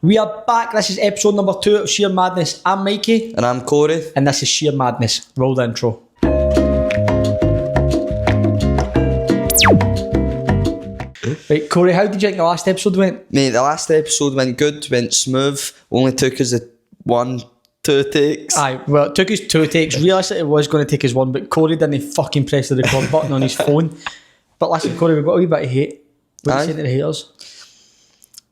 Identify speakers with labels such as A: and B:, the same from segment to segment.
A: We are back. This is episode number 2 of Sheer Madness. I'm Mikey.
B: And I'm Corey.
A: And this is Sheer Madness. Roll the intro. Right, Corey, how did you think the last episode went?
B: Mate, the last episode went good, went smooth. Only took us 1-2 takes.
A: Aye, well, it took us 2 takes. Realistically, it was going to take us 1, but Corey didn't fucking press the record button on his phone. But listen, Corey, we've got a wee bit of hate. What do you say to the haters?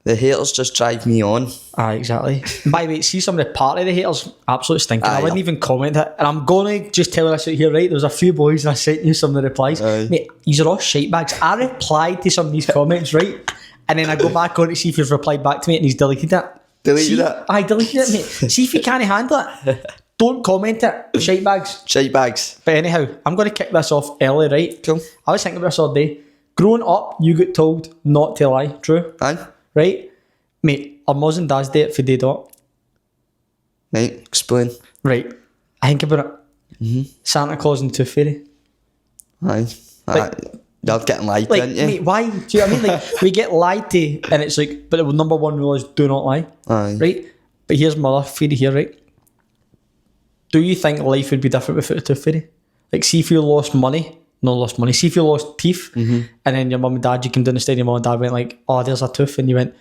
B: The haters just drive me on.
A: Aye, exactly. By the way, see some of the part of the haters, absolutely stinking. I wouldn't even comment it. And I'm going to just tell this out here, right? There's a few boys and I sent you some of the replies.
B: Aye.
A: Mate, these are all shite bags. I replied to some of these comments, right? And then I go back on to see if you've replied back to me and he's deleted it.
B: Deleted it?
A: I deleted it, mate. See if you can't handle it. Don't comment it. Shite bags.
B: Shite bags.
A: But anyhow, I'm going to kick this off early, right?
B: Cool.
A: I was thinking about this all day. Growing up, you get told not to lie. True?
B: Aye.
A: Right? Mate, our mums and dads do it for day dot.
B: Right, explain.
A: Right. I think about it.
B: Mm-hmm.
A: Santa Claus and the Tooth Fairy.
B: Aye.
A: Like-
B: You're getting lied to,
A: Like,
B: aren't you?
A: mate, why? Do you know what I mean? Like, we get lied to, and it's like, but the number one rule is do not lie.
B: Aye.
A: Right? But here's my other theory here, right? Do you think life would be different without the Tooth Fairy? Like, see if you lost money. Not lost money. See if you lost teeth, and then your mum and dad, you came down the stairs, your mum and dad went like, oh, there's a tooth, and you went,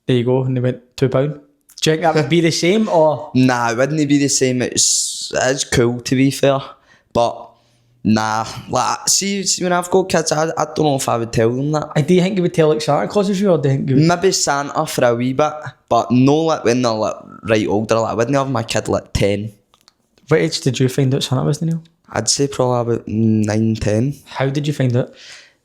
A: there you go, and they went, £2. Do you think that would be the same, or?
B: Nah, it wouldn't be the same. It's cool, to be fair. But, nah. Like, see when I've got kids, I don't know if I would tell them that.
A: Do you think you would tell like Santa Claus is you, or do you think you would?
B: Maybe Santa for a wee bit, but no, like when they're like right older, like I wouldn't have my kid like 10.
A: What age did you find out Santa was, Neil?
B: I'd say probably about 9, 10.
A: How did you find out?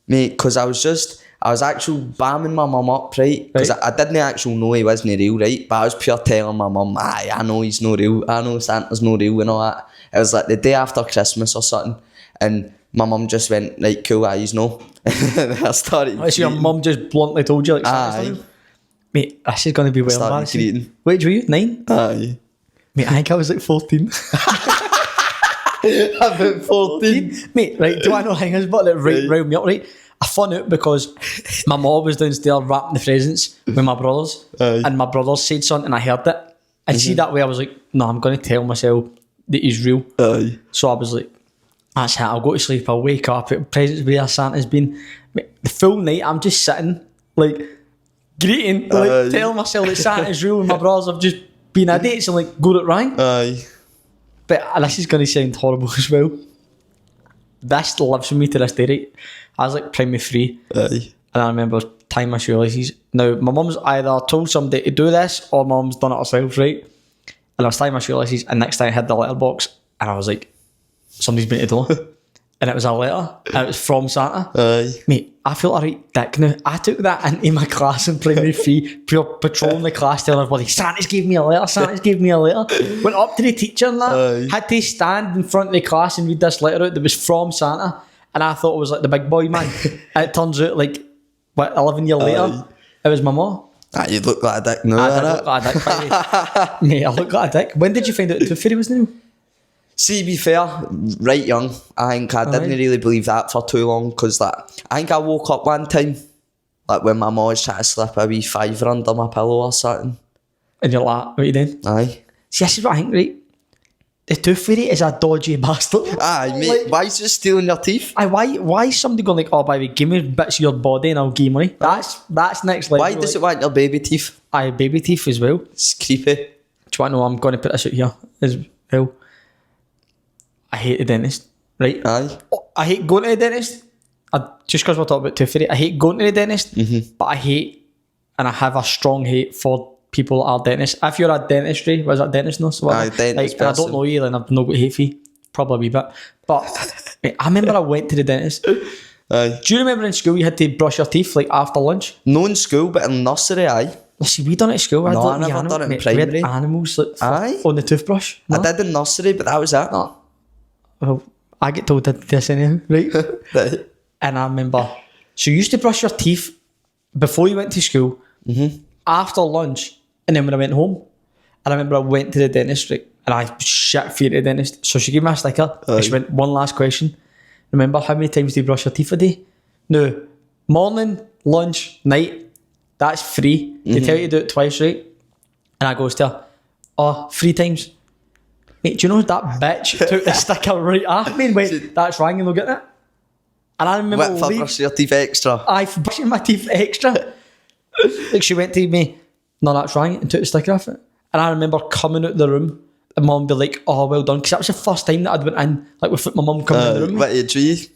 B: Mate, because I was actually bamming my mum up, right? Because I didn't actually know he wasn't real, right? But I was pure telling my mum, aye, I know he's not real. I know Santa's not real and all that. It was like the day after Christmas or something. And my mum just went, right, cool, he's no. And I started.
A: So your mum just bluntly told you like Santa's not
B: Aye.
A: real? Mate, this is going to be well
B: Started
A: embarrassing.
B: greeting.
A: What age were you? 9?
B: Aye.
A: Mate, I think I was like 14.
B: About 14.
A: Mate, right, do I know thing is, but it round me up, right? I found out because my mum was downstairs wrapping the presents with my brothers,
B: Aye.
A: and my brothers said something and I heard it. And see that way I was like, no, I'm going to tell myself that he's real.
B: Aye.
A: So I was like, that's it, I'll go to sleep, I'll wake up, presents where Santa's been. Mate, the full night I'm just sitting, like, greeting, like, telling myself that Santa's real and my brothers have just been idiots and like, got it right.
B: Aye.
A: But this is going to sound horrible as well. This lives with me to this day, right? I was like primary 3,
B: Aye.
A: and I remember tying my shoelaces. Now, my mum's either told somebody to do this, or my mum's done it herself, right? And I was tying my shoelaces, and next time I had the letterbox, and I was like, somebody's been to the door. And it was a letter, and it was from Santa.
B: Aye.
A: Mate, I feel a right dick now. I took that into my class in primary 3, pure patrolling the class, telling everybody, Santa's gave me a letter, Santa's gave me a letter. Went up to the teacher and that,
B: Aye.
A: had to stand in front of the class and read this letter out that was from Santa. And I thought it was like the big boy man. And it turns out, like, what, 11 years later,
B: Aye.
A: it was my mum.
B: Ah, you look like a dick now,
A: I did
B: innit?
A: look like a dick, by the way. Mate, I look like a dick. When did you find out the Tooth Fairy was new?
B: See, to be fair, right young, I think I didn't really believe that for too long because like, I think I woke up one time like when my mum was trying to slip a wee £5 under my pillow or something.
A: And you're like, what are you doing?
B: Aye.
A: See, this is what I think, right? The Tooth Fairy is a dodgy bastard.
B: Aye, mate,
A: Like,
B: why is it stealing your teeth?
A: why is somebody going like, oh, by the way, give me bits of your body and I'll give you money? That's next level.
B: Why does it want your baby teeth?
A: Aye, baby teeth as well.
B: It's creepy.
A: Do you want to know? I'm going to put this out here as well. I hate the dentist, right?
B: Aye.
A: I hate going to the dentist. Just because we're talking about Tooth Fairy, I hate going to the dentist, but I hate, and I have a strong hate for people that are dentists. If you're a dentistry, was that dentist nurse?
B: Aye, dentist
A: and I don't
B: person.
A: know you, then I've not got hate for you. Probably a wee bit. But mate, I remember I went to the dentist.
B: Aye.
A: Do you remember in school you had to brush your teeth like after lunch?
B: No in school, but in nursery, aye.
A: See, we done it at school.
B: No,
A: I
B: I never done it in
A: mate, we had
B: primary.
A: animals like,
B: Aye.
A: on the toothbrush. No?
B: I did in nursery, but that was it.
A: No. Well, I get told this anyhow, right?
B: Right.
A: And I remember, so you used to brush your teeth before you went to school, after lunch, and then when I went home. And I remember I went to the dentist, right, and I shit fear the dentist. So she gave me a sticker, and she went, one last question. Remember, how many times do you brush your teeth a day? No, morning, lunch, night, that's free. They tell you to do it twice, right? And I goes to her, oh, 3 times. Mate, do you know that bitch took the sticker right off me and went, that's wrong, you're not getting it? And I remember
B: What, for brushing your teeth extra?
A: I for brushing my teeth extra. Like she went to me, no, that's wrong, and took the sticker off it. And I remember coming out the room and mum be like, oh, well done, because that was the first time that I'd went in, like with my mum coming in the room.
B: What, you tree?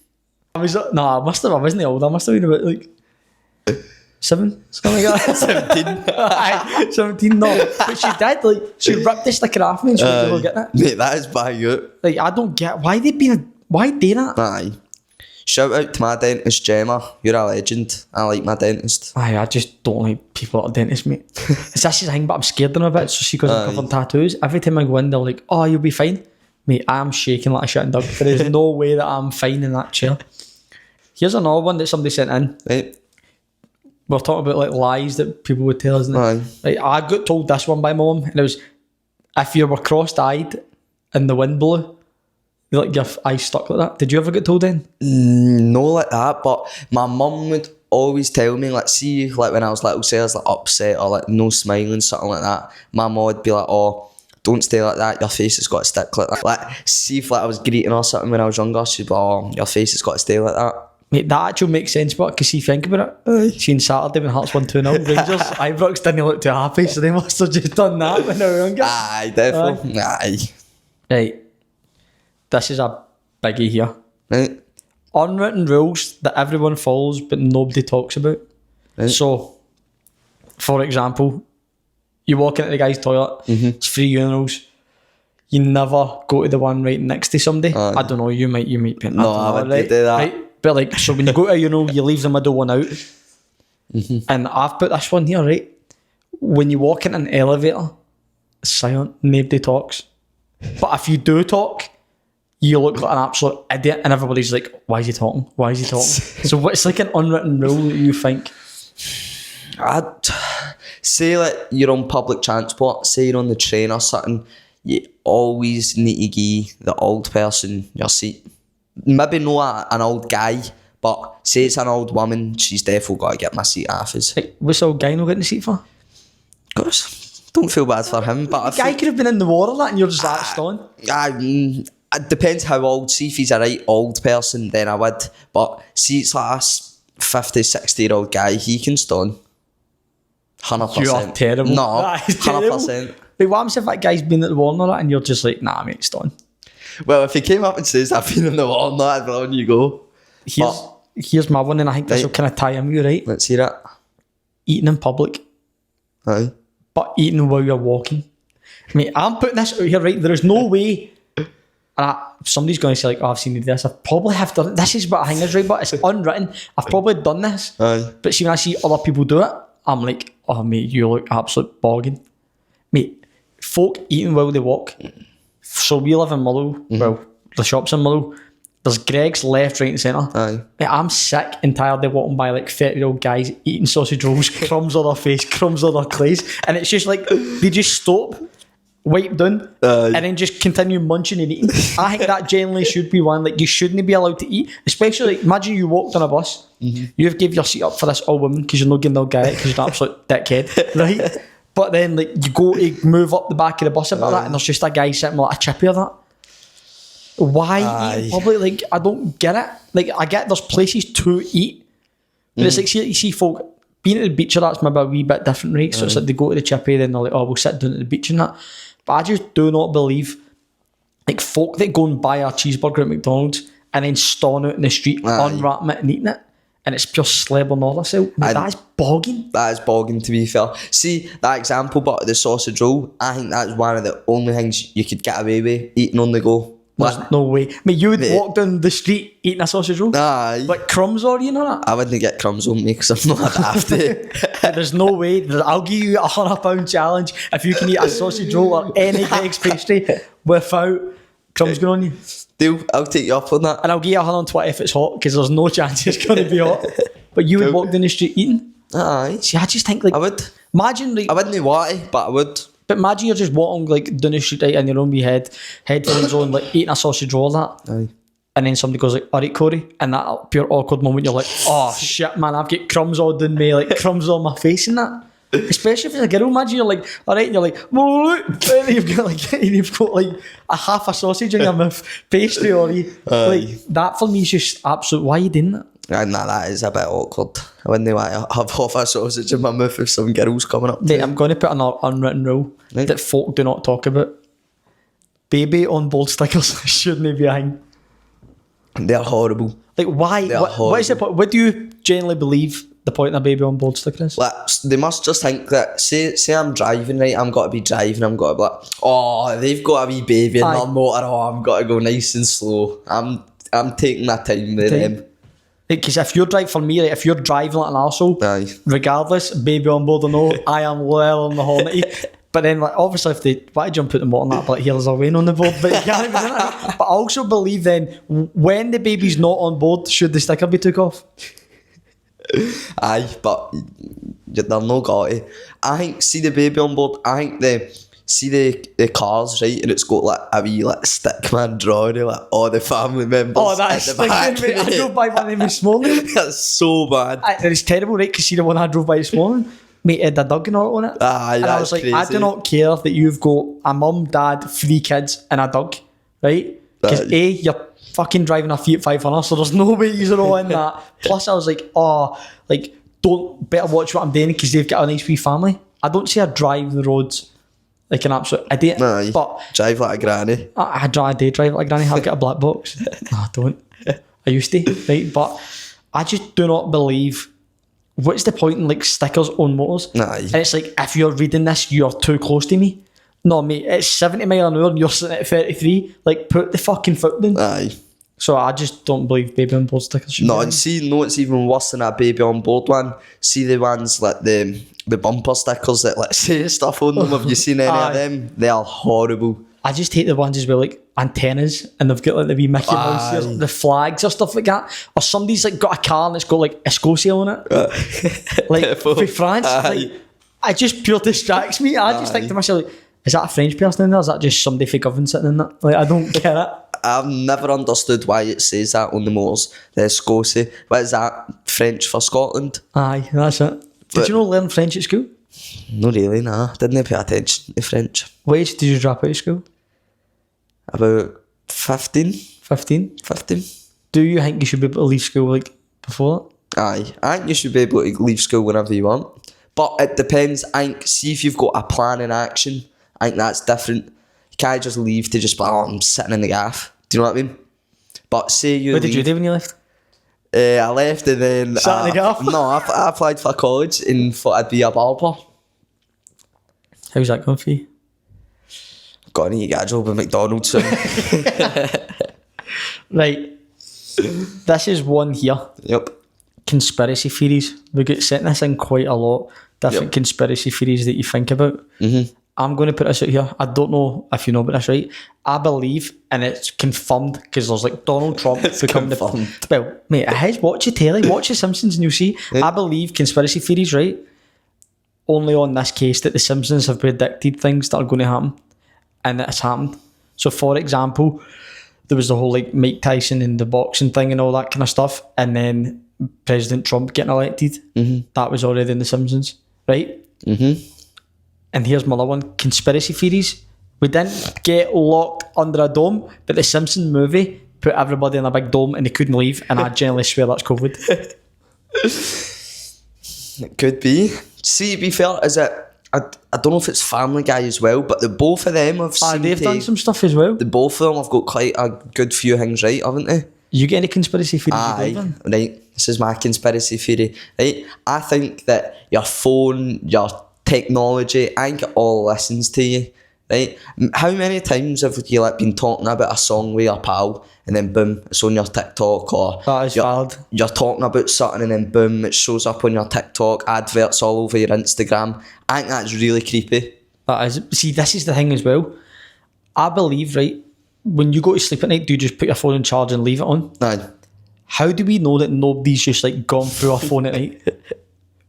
A: I was like, no, I wasn't old, I must have been about like 7, something like that.
B: 17.
A: Aye, 17, no. But she did, like, she ripped the sticker off me and she went, you're not getting it.
B: Mate, that is bang out.
A: Like, I don't get, why they do that?
B: Aye. Shout out to my dentist, Gemma. You're a legend. I like my dentist.
A: Aye, I just don't like people at a dentist, mate. It's this is the thing, but I'm scared of them a bit, so she goes I'm covered in tattoos. Every time I go in, they're like, oh, you'll be fine. Mate, I'm shaking like a shitting dog. There is no way that I'm fine in that chair. Here's another one that somebody sent in.
B: Right?
A: We're talking about like lies that people would tell us.
B: Aye.
A: Like, I got told this one by my mum, and it was, if you were cross-eyed and the wind blew, like your eyes stuck like that. Did you ever get told then?
B: No, like that, but my mum would always tell me, like, see, like when I was little, say I was like upset or like no smiling, something like that. My mum would be like, oh, don't stay like that, your face has got to stick like that. Like, see if like I was greeting or something when I was younger, she'd be like, oh, your face has got to stay like that.
A: Mate, that actually makes sense, but because see, think about it. See, on Saturday when Hearts won 2-0, Rangers, Ibrox didn't look too happy, so they must have just done that when they were younger.
B: Aye, definitely. Aye.
A: Right. This is a biggie here.
B: Right?
A: Unwritten rules that everyone follows but nobody talks about.
B: Right.
A: So, for example, you walk into the guy's toilet, it's 3 urinals, you never go to the one right next to somebody.
B: Aye.
A: I don't know, you might be
B: No, I wouldn't do that.
A: Right? But like, so when you go to a urinal, you leave the middle one out. And I've put this one here, right? When you walk in an elevator, it's silent, nobody talks. But if you do talk, you look like an absolute idiot, and everybody's like, why is he talking? Why is he talking? So what's like an unwritten rule that you think?
B: I'd say like you're on public transport, say you're on the train or something, you always need to give the old person your seat. Maybe not an old guy, but say it's an old woman, she's definitely got to get my seat off us.
A: Like, what's the old guy not getting the seat for?
B: Because don't feel bad for him, but
A: The guy could have been in the war or that, and you're just latched on.
B: It depends how old. See if he's a right old person, then I would. But see, it's like a 50, 60-year-old guy, he can stone. 100%.
A: You are terrible.
B: No,
A: That is terrible.
B: 100%.
A: But what happens if that guy's been at the war or that, and you're just like, nah, mate, it's on.
B: Well, if he came up and says, I've been in the war, no, I'd be like, on you go.
A: Here's my one, and I think this
B: Right.
A: will kind of tie in with you, right?
B: Let's hear it.
A: Eating in public,
B: Aye.
A: but eating while you're walking. Mate, I'm putting this out here, right? There is no way. And somebody's going to say, like, oh, I've seen you do this. I probably have done it. This is what I think is right, but it's unwritten. I've probably done this.
B: Aye.
A: But see, when I see other people do it, I'm like, oh, mate, you look absolute bogging. Mate, folk eating while they walk. So we live in Motherwell. Well, the shop's in Motherwell. There's Greg's left, right and centre.
B: Aye.
A: Mate, I'm sick and tired of walking by like 30-year-old guys eating sausage rolls, crumbs on their face, crumbs on their clays. And it's just like, they just stop, wipe down, and then just continue munching and eating. I think that generally should be one. Like, you shouldn't be allowed to eat. Especially, like, imagine you walked on a bus. You've give your seat up for this old woman because you're not getting no guy because you're an absolute dickhead, right? But then, like, you go to move up the back of the bus a bit like that, and there's just a guy sitting with like a chippy or that. Why eat in public? Like, I don't get it. Like, I get there's places to eat, but it's like, see folk being at the beach or that's maybe a wee bit different, right? So it's like they go to the chippy, then they're like, oh, we'll sit down at the beach and that. But I just do not believe like folk that go and buy a cheeseburger at McDonald's and then stone out in the street, unwrapping it and eating it, and it's pure slab on all this out. That's bogging.
B: That is bogging, to be fair. See, that example, but the sausage roll, I think that's one of the only things you could get away with eating on the go.
A: There's no way. I mean, you would walk down the street eating a sausage roll?
B: Aye.
A: Like crumbs or you know that?
B: I wouldn't get crumbs on me because I'm not after.
A: There's no way. I'll give you a £100 challenge if you can eat a sausage roll or any Greg's pastry without crumbs going on you.
B: Deal, I'll take you up on that.
A: And I'll give you 120 if it's hot because there's no chance it's going to be hot. But you would walk down the street eating?
B: Aye.
A: See, I just think like...
B: I would.
A: Imagine like...
B: I wouldn't want to, but I would.
A: But imagine you're just walking like down the street right in your own wee headphones on, like eating a sausage roll and that.
B: Aye.
A: And then somebody goes like, alright Corey, and that pure awkward moment you're like, oh shit man, I've got crumbs all down me, like crumbs on my face and that. Especially if it's a girl, imagine you're like, alright, and you're like, and you've got like a half a sausage in your mouth, pastry, or like that for me is just absolute. Why are you doing that?
B: Nah, that is a bit awkward. I wouldn't want to have half a sausage in my mouth if some girl's coming up.
A: Mate, I'm going to put an unwritten rule that folk do not talk about. Baby on board stickers shouldn't be a thing.
B: They're horrible.
A: Like, why? What is the point? What do you generally believe the point of a baby on board sticker is?
B: Like, they must just think that, say I'm driving, right, I'm got to be driving, I'm got to be like, oh, they've got a wee baby in their motor, oh, I've got to go nice and slow. I'm taking that time with them.
A: Because if you're driving, for me, like, if you're driving like an arsehole, regardless, baby on board or no, I am well on the hornety. But then, like, obviously, if they why do you put the motor on that? But like, here's a rain on the board. But you can't even do that. But I also believe then, when the baby's not on board, should the sticker be took off?
B: Aye, but they're no got it. I think, see the baby on board, I think the cars, right, and it's got like a wee like stick man drawing like all the family members.
A: Oh, that's
B: at the back.
A: I drove by one of them this morning.
B: That's so bad.
A: It's terrible, right? Because see the one I drove by this morning, mate, it had a dog and all on it.
B: Aye,
A: and I was like,
B: crazy.
A: I do not care that you've got a mum, dad, 3 kids, and a dog, right? Because you're fucking driving a Fiat 500, so there's no way you're all in that. Plus, I was like, don't better watch what I'm doing because they've got a nice wee family. I don't say I drive the roads like an absolute idiot, but
B: drive like a granny.
A: I drive like a granny. I'll get a black box. No, I don't. I used to, right? But I just do not believe. What's the point in like stickers on motors? And it's like, if you're reading this, you're too close to me. No, mate, it's 70 mile an hour and you're sitting at 33. Like, put the fucking foot down.
B: Aye.
A: So I just don't believe baby on board stickers should
B: No, and see, no, it's even worse than a baby on board one. See the ones like the bumper stickers that like say stuff on them. Have you seen any of them? They are horrible.
A: I just hate the ones as well, like antennas, and they've got like the wee Mickey Mouse here, the flags or stuff like that. Or somebody's like got a car and it's got like Escocia on it, like for France. Like, it just pure distracts me. I just think to myself, like, is that a French person in there? Or is that just somebody for government sitting in that? Like, I don't get it.
B: I've never understood why it says that on the motors. The Escocia. What is that? French for Scotland?
A: Aye, that's it. Did you not learn French at school?
B: Not really, nah. Didn't pay attention to French.
A: What age did you drop out of school?
B: About 15.
A: 15?
B: 15.
A: Do you think you should be able to leave school like before that?
B: Aye. I think you should be able to leave school whenever you want. But it depends. I think, see if you've got a plan in action, I think that's different. You can't just leave to just be, oh, I'm sitting in the gaff. Do you know what I mean? But say you
A: What did you do when you left?
B: I left and then...
A: Sat in the gaff?
B: No, I applied for college and thought I'd be a barber.
A: How's that going for you?
B: Got to get a job at McDonald's soon.
A: Right. This is one here.
B: Yep.
A: Conspiracy theories. We get sent this in quite a lot. Different conspiracy theories that you think about. Mm-hmm. I'm going to put this out here. I don't know if you know about this, right? I believe, and it's confirmed because there's like Donald Trump becoming the. Well, mate, it is. Watch your telly, watch The Simpsons, and you'll see. I believe conspiracy theories, right? Only on this case that The Simpsons have predicted things that are going to happen, and it's happened. So, for example, there was the whole like Mike Tyson and the boxing thing and all that kind of stuff, and then President Trump getting elected. Mm-hmm. That was already in The Simpsons, right? Mm-hmm. And here's my other one, conspiracy theories. We didn't get locked under a dome, but the Simpsons movie put everybody in a big dome and they couldn't leave, and I generally swear that's COVID.
B: It could be. See, to be fair, is it... I don't know if it's Family Guy as well, but the both of them have seemed
A: they've done some stuff as well.
B: The both of them have got quite a good few things right, haven't they?
A: You get any conspiracy theories?
B: Aye, right. This is my conspiracy theory. Right, I think that your phone, your technology, I think it all listens to you. Right? How many times have you like been talking about a song with your pal and then boom, it's on your TikTok, or
A: that is valid.
B: You're talking about something and then boom, it shows up on your TikTok, adverts all over your Instagram. I think that's really creepy.
A: That is. See, this is the thing as well. I believe, right, when you go to sleep at night, do you just put your phone in charge and leave it on?
B: Aye.
A: How do we know that nobody's just like gone through our phone at night?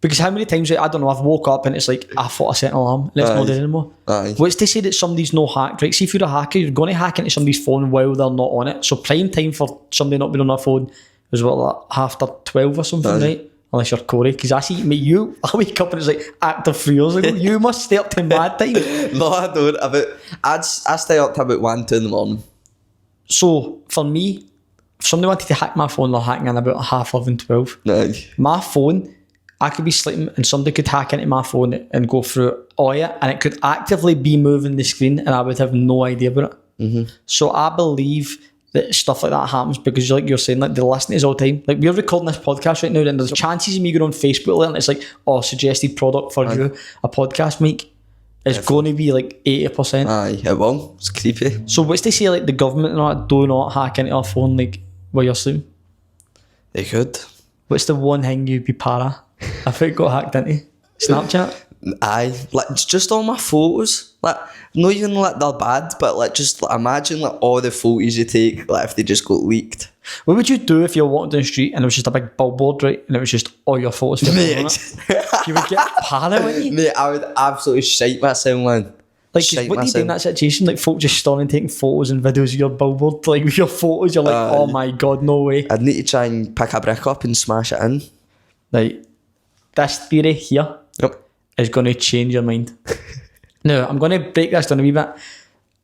A: Because how many times, I don't know, I've woke up and it's like, I thought I set an alarm, and it's not there anymore.
B: Aye.
A: What's to say that somebody's no hacked, right? See, if you're a hacker, you're going to hack into somebody's phone while they're not on it. So prime time for somebody not being on their phone is what, like, after 12 or something, right? unless you're Corey, because I see, mate, you, I wake up and it's like active 3 years ago. You must stay up to mad time.
B: No, I don't. I stay up to about 1, 2 in the morning.
A: So, for me, if somebody wanted to hack my phone, they're hacking in about 11, 12.
B: No.
A: My phone, I could be sleeping and somebody could hack into my phone and go through all it, and it could actively be moving the screen and I would have no idea about it. Mm-hmm. So I believe that stuff like that happens because, like you're saying, like, they're listening to us all the time. Like, we're recording this podcast right now and there's chances of me going on Facebook and it's like, oh, suggested product for you, a podcast mic. It's going to be like 80%.
B: Aye, it will. It's creepy.
A: So what's to say, like, the government and all that do not hack into our phone, like, while you're sleeping?
B: They could.
A: What's the one thing you'd be para if it got hacked into? Snapchat?
B: Aye, like, it's just all my photos. Like, not even like they're bad, but like, just like, imagine like all the photos you take, like, if they just got leaked.
A: What would you do if you were walking down the street and it was just a big billboard, right? And it was just all your photos.
B: Mate,
A: on it? You would get para, wouldn't you?
B: Mate, I would absolutely shite myself, man.
A: Like, what do you do in that situation? Like, folk just standing taking photos and videos of your billboard, like with your photos, you're like, oh my god, no way.
B: I'd need to try and pick a brick up and smash it in.
A: Like, this theory here is going to change your mind. Now, I'm going to break this down a wee bit.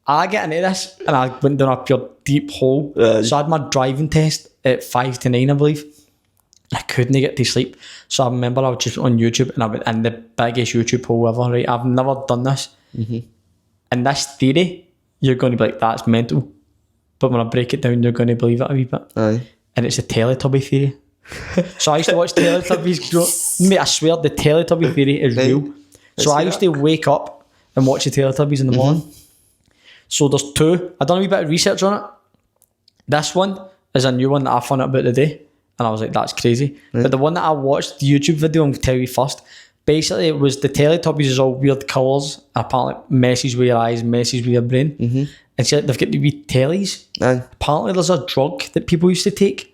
A: I get into this and I went down a pure deep hole. So I had my driving test at 5 to 9, I believe. I couldn't get to sleep. So I remember I was just on YouTube and I went in the biggest YouTube hole ever, right? I've never done this. Mm-hmm. And this theory, you're going to be like, that's mental. But when I break it down, you're going to believe it a wee bit.
B: Aye.
A: And it's the Teletubby theory. So I used to watch Teletubbies. Mate, I swear the Teletubby theory is real. So I used to wake up and watch the Teletubbies in the morning. So there's 2. I done a wee bit of research on it. This one is a new one that I found out about today. And I was like, that's crazy. Right. But the one that I watched, the YouTube video, I'm going to tell you first. Basically, it was the Teletubbies is all weird colours. Apparently, messes with your eyes, messes with your brain. Mm-hmm. And so they've got the wee tellies. Aye. Apparently, there's a drug that people used to take.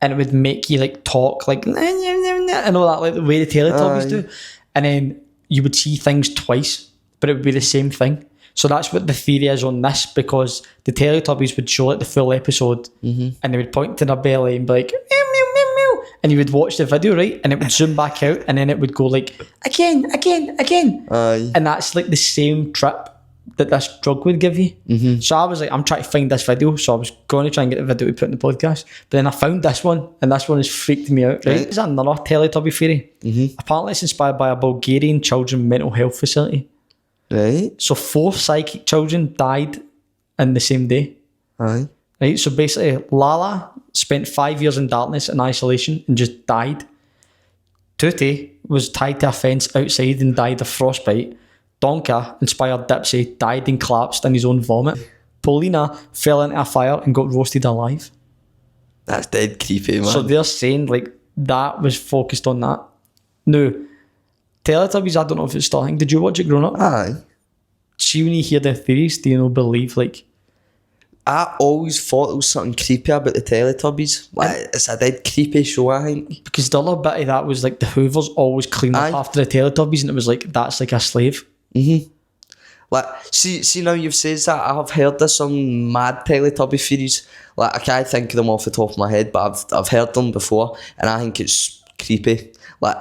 A: And it would make you like talk like, and all that, like the way the Teletubbies do. And then you would see things twice, but it would be the same thing. So that's what the theory is on this, because the Teletubbies would show like the full episode and they would point to their belly and be like, meow, meow, meow, meow. And you would watch the video, right? And it would zoom back out and then it would go like, again. Aye. And that's like the same trip that this drug would give you. Mm-hmm. So I was like, I'm trying to find this video. So I was going to try and get the video to put in the podcast. But then I found this one and this one has freaked me out, right? It's another Teletubby theory. Mm-hmm. Apparently it's inspired by a Bulgarian children's mental health facility.
B: Right.
A: So 4 psychic children died in the same day.
B: Aye.
A: Right. So basically, Lala spent 5 years in darkness and isolation and just died. Tutti was tied to a fence outside and died of frostbite. Donka, inspired Dipsy, died and collapsed in his own vomit. Paulina fell into a fire and got roasted alive.
B: That's dead creepy, man.
A: So they're saying like that was focused on that. Now, Teletubbies, I don't know if it's still a thing. Did you watch it growing up?
B: Aye.
A: See, when you hear the theories, do you know, believe like...
B: I always thought there was something creepy about the Teletubbies. Like, it's a dead creepy show, I think.
A: Because the other bit of that was like the Hoovers always clean up after the Teletubbies, and it was like, that's like a slave. Mm-hmm.
B: Like, see now you've said that, I have heard of some mad Teletubby theories. Like, I can't think of them off the top of my head, but I've heard them before, and I think it's creepy. Like,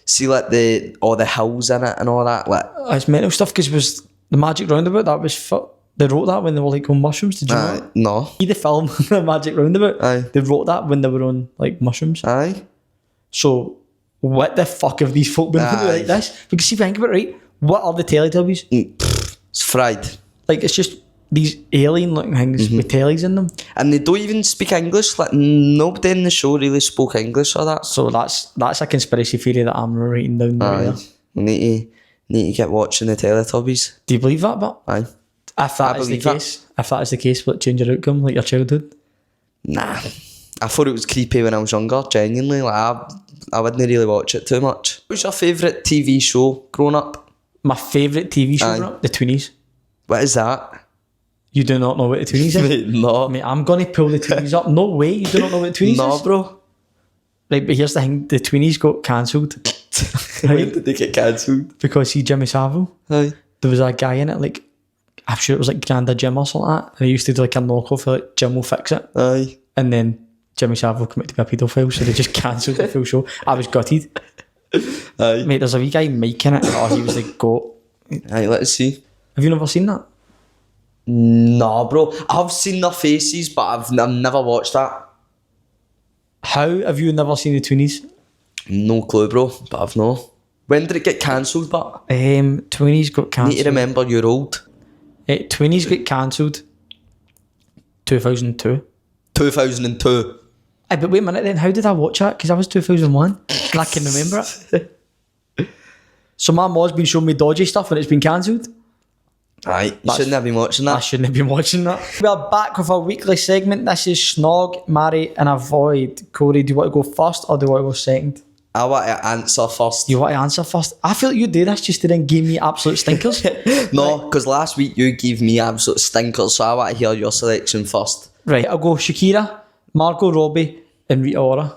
B: see, like all the hills in it and all that. Like,
A: it's mental stuff, because it was the Magic Roundabout. That was they wrote that when they were like on mushrooms. Did you know that?
B: No.
A: See the film The Magic Roundabout?
B: Aye.
A: They wrote that when they were on like mushrooms.
B: Aye.
A: So what the fuck have these folk been doing like this? Because see, think about it, right? What are the Teletubbies?
B: It's fried. Like,
A: it's just these alien looking things with tellies in them.
B: And they don't even speak English. Like, nobody in the show really spoke English or that.
A: So that's a conspiracy theory that I'm writing down there.
B: We need to get watching the Teletubbies.
A: Do you believe that, but?
B: Aye.
A: If that is the case, will it change your outcome, like your childhood?
B: Nah. I thought it was creepy when I was younger, genuinely. Like, I wouldn't really watch it too much. What was your favourite TV show growing up?
A: My favourite TV show growing up? The Toonies.
B: What is that?
A: You do not know what the Toonies is?
B: Mate, no.
A: Mate, I'm going to pull the Toonies up. No way, you do not know what the Toonies is?
B: No, bro.
A: Right, but here's the thing. The Toonies got cancelled.
B: When did they get cancelled?
A: Because Jimmy Savile.
B: Aye.
A: There was a guy in it, like, I'm sure it was like Granda Jim or something like that. And he used to do like a knockoff for like Jim Will Fix It.
B: Aye.
A: And then Jimmy Savile committed to be a paedophile, so they just cancelled the full show. I was gutted.
B: Aye.
A: Mate, there's a wee guy Mike in it. Oh, he was the goat.
B: Aye, let's see.
A: Have you never seen that?
B: Nah, bro. I've seen their faces, but I've never watched that.
A: How have you never seen the Toonies?
B: No clue, bro. But I've no. When did it get cancelled? But
A: Toonies got
B: need to
A: cancelled.
B: remember you're old.
A: Toonies got cancelled 2002.
B: 2002.
A: Aye, but wait a minute then, how did I watch that? Because I was 2001 and I can remember it. So my mom's been showing me dodgy stuff and it's been cancelled.
B: Right, you shouldn't have been watching
A: I
B: that.
A: shouldn't have been watching that. We are back with our weekly segment. This is Snog, Marry and Avoid. Corey, do you want to go first or do you want to go second?
B: I want to answer first.
A: You want to answer first? I feel like you do this just to then give me absolute stinkers.
B: No, because last week you gave me absolute stinkers, so I want to hear your selection first.
A: Right, I'll go Shakira, Margot Robbie and Rita Ora.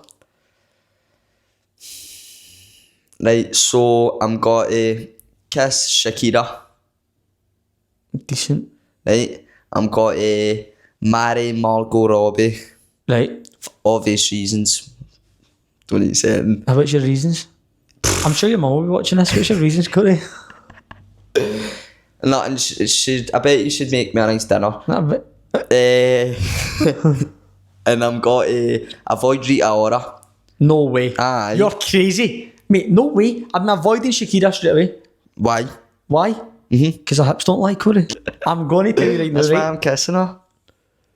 B: Right, so I'm going to kiss Shakira.
A: Decent.
B: Right, I'm going to marry Margot Robbie
A: Right.
B: for obvious reasons. Don't need to say anything.
A: What's your reasons? I'm sure your mum will be watching this. What's your reasons, Corey?
B: Nothing. I bet you should make me a nice dinner.
A: Not a bit.
B: And I'm going to avoid Rita Ora.
A: No way.
B: Aye.
A: You're crazy. Mate, no way. I'm avoiding Shakira straight away.
B: Why?
A: Why? Because her hips don't like Corey. I'm going to tell you right now,
B: That's why
A: right?
B: I'm kissing her.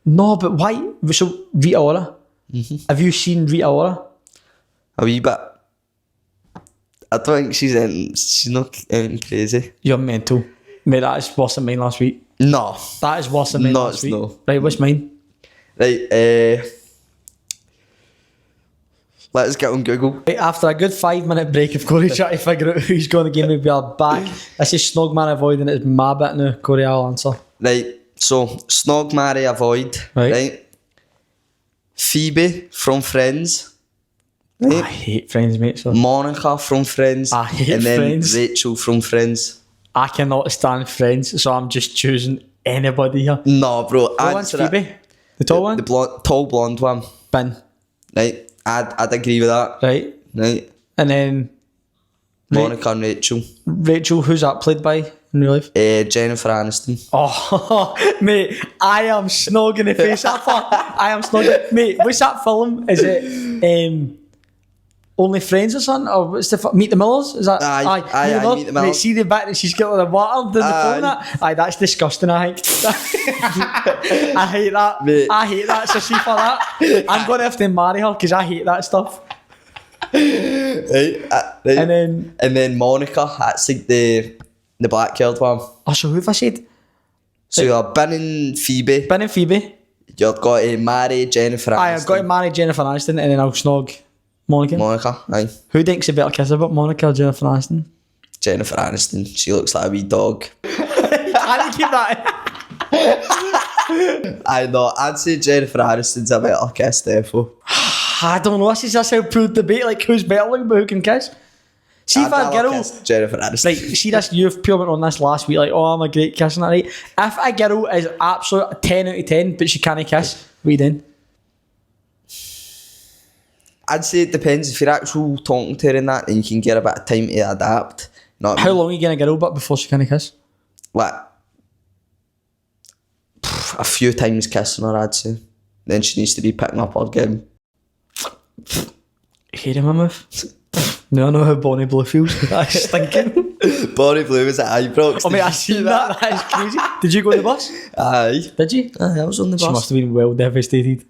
A: No, but why? So, Rita Ora. Have you seen Rita Ora?
B: A wee bit. I don't think she's not crazy.
A: You're mental. Mate, that is worse than mine last week.
B: No.
A: That is worse than mine
B: No,
A: last
B: it's
A: week.
B: no.
A: Right, what's mine?
B: Right, let's get on Google.
A: Right, after a good 5-minute break of Corey trying to figure out who's going to give me, we are back. This is Snog, Man, Avoid, and it's my bit now. Corey, I'll answer.
B: Right, so Snog, Marry, Avoid. Right. Phoebe from Friends.
A: I
B: Right.
A: hate Friends, mate. So
B: Monica from Friends.
A: I hate
B: and then
A: Friends.
B: Rachel from Friends.
A: I cannot stand Friends, so I'm just choosing anybody here.
B: No, bro.
A: What one's
B: answer it.
A: Phoebe? The tall one?
B: The tall blonde one.
A: Bin.
B: Right. I'd agree with that.
A: Right.
B: Right.
A: And then
B: Monica and Rachel.
A: Rachel, who's that played by in real life?
B: Jennifer Aniston.
A: Oh, mate, I am snogging the face that far. I am snogging. Mate, what's that film? Is it Only Friends or something? Or what's the Meet the Millers? Is that?
B: Aye, Meet the Millers.
A: Mate, see the bit that she's got all the water down the
B: Aye.
A: phone that? Aye, that's disgusting, I think. I hate that.
B: Mate.
A: I hate that, so see for that. I'm going to have to marry her because I hate that stuff.
B: Right. Right.
A: And then
B: Monica, that's like the black haired one.
A: oh, so who have I said?
B: So you're Ben and Phoebe.
A: Ben and Phoebe.
B: You've got to marry Jennifer Aniston.
A: Aye, I've got to marry Jennifer Aniston and then I'll snog Monica.
B: Monica, aye.
A: Who thinks a better kiss about Monica or Jennifer Aniston?
B: Jennifer Aniston. She looks like a wee dog.
A: I keep that.
B: I know. I'd say Jennifer Aniston's a better kiss, therefore.
A: I don't know. This is just how proved debate. Like who's better looking, but who can kiss? See if a girl,
B: kiss Jennifer Aniston.
A: like, see this. You've pure went on this last week. Like, oh, I'm a great kissing that, right? If a girl is absolute 10 out of 10, but she can't kiss, what you doing?
B: I'd say it depends. If you're actually talking to her and that, then you can get a bit of time to adapt. You know what I
A: How
B: mean?
A: long are you gonna girl but before she can't kiss?
B: Like, a few times kissing her, I'd say. Then she needs to be picking up her game.
A: Hair in my mouth. No, I know how Bonnie Blue feels. That's stinking.
B: Bonnie Blue was at Ibrox.
A: Oh, mate, I seen that. That is crazy. Did you go on the bus?
B: Aye.
A: Did you?
B: Aye, I was on the
A: She
B: bus.
A: must have been well devastated.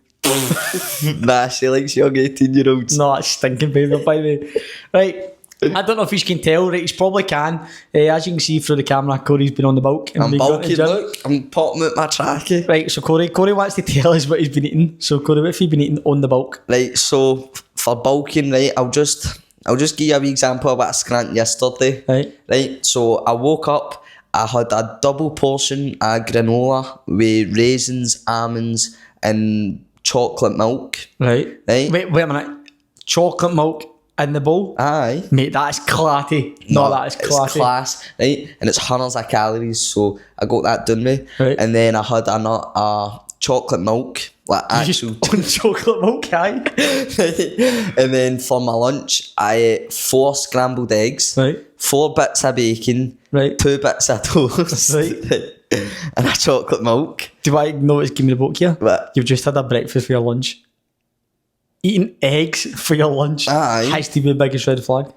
B: Nah, she likes young 18-year-olds.
A: No, that's stinking paper, by the way. Right. I don't know if you can tell, right? You probably can. As you can see through the camera, Corey's been on the bulk. And
B: I'm
A: been going to
B: bulky,
A: the gym.
B: look. I'm popping out my trackie.
A: Right, so Corey wants to tell us what he's been eating. So Corey, what have you been eating on the bulk?
B: Right, so for bulking, right, I'll just give you a wee example of what I scrant yesterday.
A: Right.
B: Right, so I woke up, I had a double portion of granola with raisins, almonds, and chocolate milk.
A: Right.
B: Right.
A: Wait a minute. Chocolate milk in the bowl?
B: Aye.
A: Mate, that is clatty. No, that is
B: It's
A: clatty.
B: class, right? And it's hundreds of calories, so I got that done with.
A: Right.
B: And then I had a chocolate milk Like actual
A: On chocolate milk, aye.
B: and then for my lunch, I ate 4 scrambled eggs,
A: Right.
B: 4 bits of bacon,
A: Right.
B: 2 bits of toast,
A: Right.
B: and a chocolate milk.
A: Do I know what's giving me the book here?
B: What?
A: You've just had a breakfast for your lunch. Eating eggs for your lunch
B: Aye.
A: has to be the biggest red flag.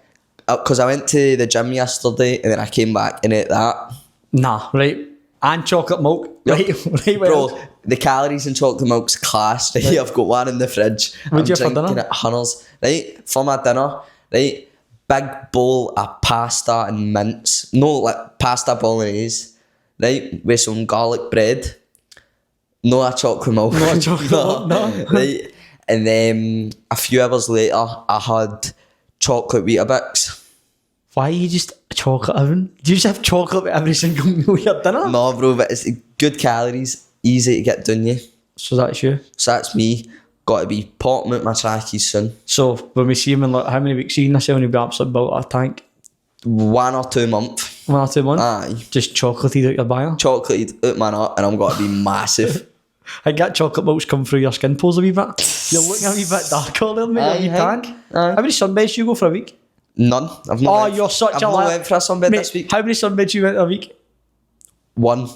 B: Because I went to the gym yesterday and then I came back and ate that.
A: Nah, right? And chocolate milk.
B: Yep.
A: Right, well,
B: Bro, the calories in chocolate milk's class, right? I've got one in the fridge.
A: What'd you have for
B: drinking
A: dinner?
B: it Hunners, right? For my dinner, right? Big bowl of pasta and mince. No, like pasta bolognese, right? With some garlic bread. No a chocolate milk.
A: No a chocolate milk, no.
B: Right? And then a few hours later, I had chocolate Weetabix.
A: why are you just a chocolate oven? Do you just have chocolate with every single meal you have dinner?
B: No, bro, but it's good calories, easy to get done, yeah.
A: So that's you.
B: So that's me. Got to be popping out my trackies soon.
A: So when we see him in like, how many weeks are you in this, when you'll be absolutely built a tank?
B: 1 or 2 months.
A: 1 or 2 months?
B: Aye.
A: Just chocolatey out your bio.
B: Chocolate out my nut and I'm got to be massive.
A: I get chocolate milk's come through your skin pores a wee bit. You're looking a wee bit darker there, mate.
B: Aye,
A: A wee
B: Hank.
A: tan.
B: Aye.
A: How many sunbeds do you go for a week?
B: None. I've not
A: Oh,
B: went,
A: you're such
B: I've
A: a
B: not
A: lad.
B: went for a sunbed
A: Mate,
B: this week.
A: how many sunbeds you went a week?
B: 1.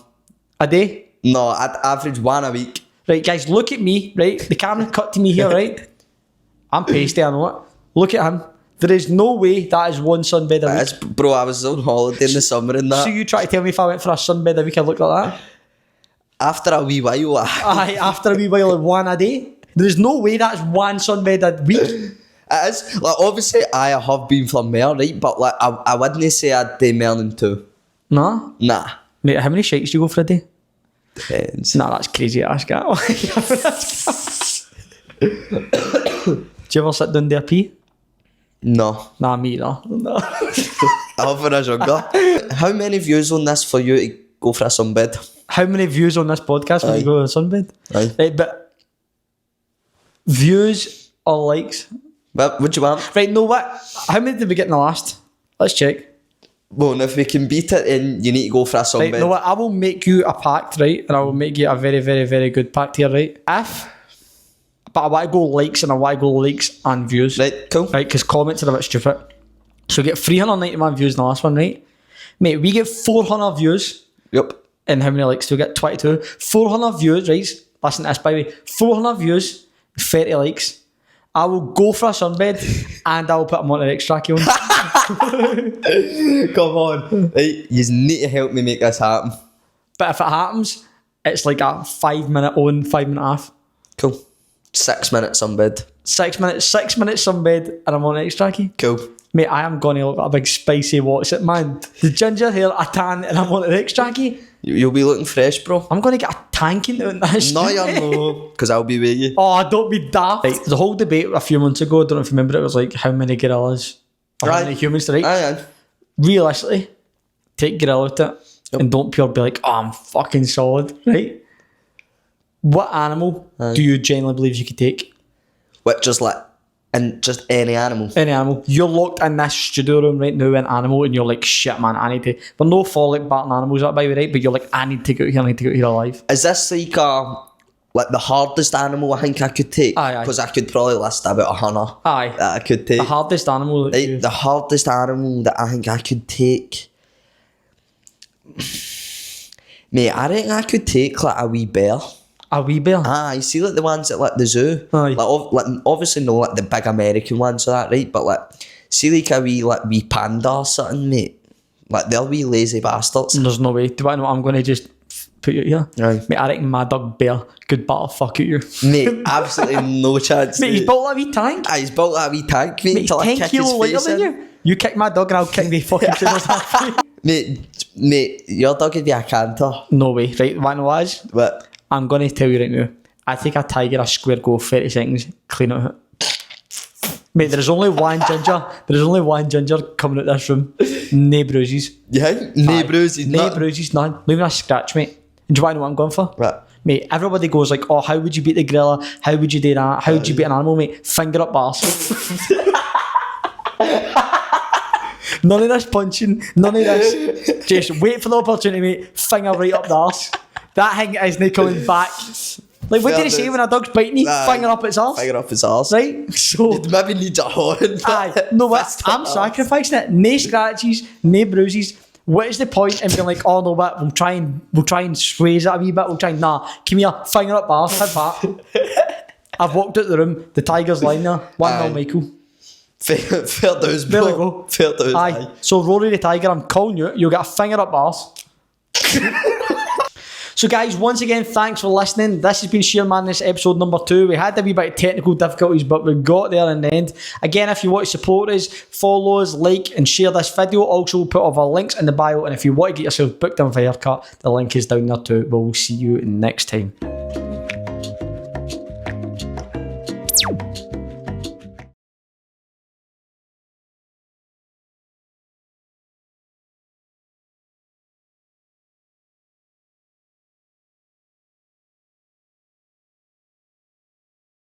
A: A day?
B: No, I'd average 1 a week.
A: Right, guys, look at me, right? The camera cut to me here, right? I'm pasty, I know it. Look at him. There is no way that is 1 sunbed a week.
B: Bro, I was on holiday in the summer and that.
A: So you try to tell me if I went for a sunbed a week, I'd look like that?
B: After a wee while,
A: Aye, after a wee while, 1 a day. There is no way that's 1 sunbed a week.
B: it is. Like, obviously, I have been for more, right? But like, I wouldn't say I'd do more than 2.
A: Nah.
B: Nah.
A: Mate, how many shakes do you go for a day?
B: Depends.
A: Nah, that's crazy to ask that. Do you ever sit down there pee?
B: No.
A: Nah, me either. No.
B: I have when I was younger. How many views on this for you to go for a sunbed?
A: How many views on this podcast when
B: Aye.
A: you go to the sunbed?
B: Aye.
A: Right, but views or likes?
B: What do you want?
A: Right, know what? How many did we get in the last? Let's check.
B: Well, and if we can beat it, then you need to go for a sunbed.
A: Right, know what? I will make you a pact, right? And I will make you a very, very, very good pact here, right? But I want to go likes and I want to go likes and views.
B: Right, cool.
A: Right, because comments are a bit stupid. So we get 391 views in the last one, right? Mate, we get 400 views.
B: Yep.
A: And how many likes do we get? 22. 400 views, right? Listen to this, by the way. 400 views, 30 likes. I will go for a sunbed and I will put a Monterey Extract on.
B: Come on. Right, you need to help me make this happen.
A: But if it happens, it's like a 5 minute on, 5 minute off.
B: Cool. 6 minutes sunbed.
A: 6 minutes sunbed and I'm on Extract.
B: Cool.
A: Mate, I am going to look like a big spicy what's it, man. The ginger hair, a tan, and I'm on an Extract.
B: You'll be looking fresh, bro.
A: I'm going to get a tank into this.
B: No, you're no. Because I'll be with you.
A: Oh, don't be daft. Right, the whole debate a few months ago, I don't know if you remember it, was like how many gorillas or how
B: Right.
A: many humans to right?
B: Aye.
A: Realistically, take gorilla out it and don't pure be like, oh, I'm fucking solid, right? What animal do you genuinely believe you could take?
B: What, just like, and just any animal?
A: Any animal. You're locked in this studio room right now, an animal, and you're like, shit, man, I need to. There's no fall like batting animals up by the way, right? But you're like, I need to get out here, I need to get out here alive.
B: Is this like the hardest animal I think I could take?
A: Aye, aye.
B: Because I could probably list about 100
A: Aye.
B: that I could take.
A: The hardest animal that you...
B: The hardest animal that I think I could take. Mate, I reckon I could take like a wee bear.
A: A wee bear?
B: You see like the ones at like the zoo.
A: Aye.
B: Like obviously no like the big American ones or that, right? But like see like a wee panda or something, mate. Like they're wee lazy bastards.
A: There's no way. Do I know I'm going to just put you here?
B: Aye.
A: Mate, I reckon my dog Bear could battle fuck at you.
B: Mate, absolutely no chance.
A: Mate, he's built like a wee tank.
B: He's built that wee tank, mate,
A: Mate, he's
B: till I
A: 10
B: kick his
A: kilo lighter
B: face
A: than
B: in.
A: you. You kick my dog and I'll kick the fucking tails off you.
B: Mate, your dog would be a canter.
A: No way. Right, what I know is,
B: But
A: I'm going to tell you right now, I take a tiger, a square go, 30 seconds, clean it out. Mate, there's only one ginger coming out this room. No bruises.
B: yeah, no
A: Aye.
B: bruises,
A: No
B: not.
A: bruises, none. Not even a scratch, mate. And do you want to know what I'm going for?
B: Right.
A: Mate, everybody goes like, oh, how would you beat the gorilla? How would you do that? How would you beat an animal, mate? Finger up arse. None of this punching, none of this. Just wait for the opportunity, mate. Finger right up the arse. That thing isn't coming back. Like, what
B: Fair
A: did he say
B: dues.
A: when a dog's biting you?
B: Aye.
A: Finger up its arse.
B: Finger up his arse.
A: Right? So,
B: Maybe needs a horn.
A: aye, no, what? I'm sacrificing it. No scratches, no bruises. What is the point in being like, oh no, what? We'll try and swayze it a wee bit. We'll try and come here, finger up arse, head back. I've walked out the room. The Tiger's lying there. 1-0, Michael.
B: Fair dues,
A: There
B: bro.
A: we go.
B: Fair dues.
A: Aye. So Rory the Tiger, I'm calling you. You'll get a finger up arse. So guys, once again, thanks for listening. This has been Sheer Madness episode number 2. We had a wee bit of technical difficulties, but we got there in the end. Again, if you want to support us, follow us, like and share this video. Also, we'll put all of our links in the bio. And if you want to get yourself booked in for a haircut, the link is down there too. We'll see you next time.